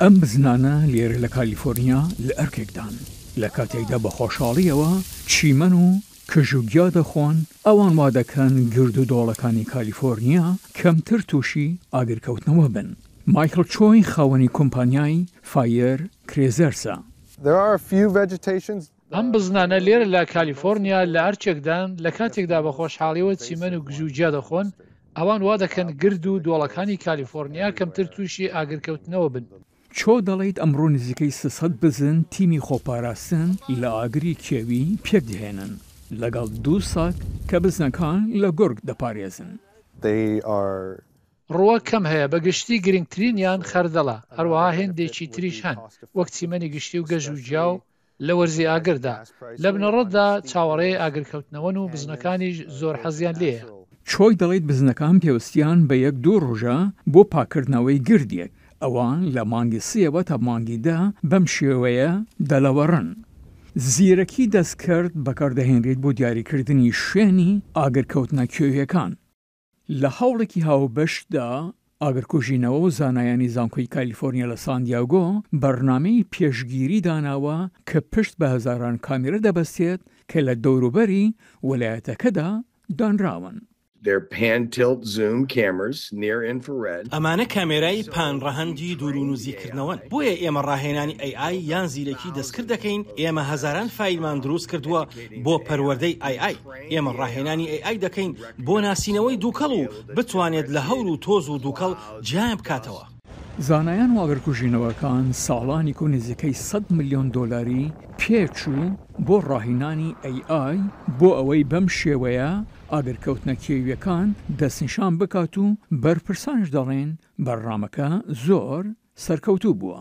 ئەم بزنانە لێرە لە کالیفۆرنیا لە ئەرکێکدان لە کاتێکدا بە خۆشحاڵیەوە چیمەن و کژوگیا دەخۆن ئەوان وا دەکەن گرد و دۆڵەکانی کالیفۆرنیا کەمتر تووشی ئاگرکەوتنەوە بن. مایکل چۆی خاوەنی کۆمپانیای فایر کرێزەرسە. ئەم بزنانە لێرە لە کالیفۆرنیا لە ئەرچێکدان لە کاتێکدا بە خۆشحاڵیەوە چیمەن و گژوگیا دەخۆن ئەوان وا دەکەن گرد و دۆڵەکانی کالیفۆرنیا کەمتر تووشی ئاگرکەوتنەوە بن. چۆ دەڵێیت ئەمڕۆ نزیکەی 300 بزن تیمی خۆپاراستن لە ئاگری کێوی پێک دێنن لەگەڵ 2 ساک کە بزنەکان لە گورگ دەپارێزن. ڕووە کەم هەیە بە گشتی گرنگترینیان خەردەڵە، هەروەها هێندێکی تریش هەن وەک چیمەنی گشتی و گەژوگیا و لە وەرزی ئاگردا. لە بنەڕەتدا چاوەڕێی ئاگرکەوتنەوەن و بزنەکانیش زۆر حەزیان لێیە. چۆی دەڵێت بزنەکان پێویستیان بە 1-2 ڕۆژە بۆ پاکردنەوەی گردێک ئەوان لە مانگی 3 تا مانگی 10 بەم شێوەیە دەلەوەڕن. زیرەکی دەستکرد بەکاردەهێنرێت بۆ دیاریکردنی شوێنی ئاگرکەوتنە کێویەکان. لە هەوڵێکی هاوبەشدا ئاگرکوژینەوە و زانایانی زانکۆی کالیفۆرنیا لە ساندیاگۆ بەرنامەی پێشگیری داناوە کە پشت بە هەزاران کامێرە دەبەستێت کە لە دەوروبەری وەلایەتەکەدا دانراون. ئەمانە کامێرای پانڕەهەندی دوور و نووزیکردنەوەن. بۆیە ئێمە ڕاهێنانی AI یان زیرەکی دەستکرد دەکەین. ئێمە هەزاران فایلمان دروست کردووە بۆ پەروەردەی AI. ئێمە ڕاهێنانی AI دەکەین بۆ ناسینەوەی دووکەڵ و بتوانێت لە هەور و تۆز و دووکەڵ جیان بکاتەوە. زانایان و ئاگرکوژینەوەکان ساڵانی و نزیکەی 100 ملیۆن دۆلاری پێچوو بۆ ڕاهێنانی AI بۆ ئەوەی بەم شێوەیە ئاگرکەوتنە کێویەکان دەستنیشان بکات و بەرپرسانش دەڵێن بەرنامەکە زۆر سەرکەوتوو بووە.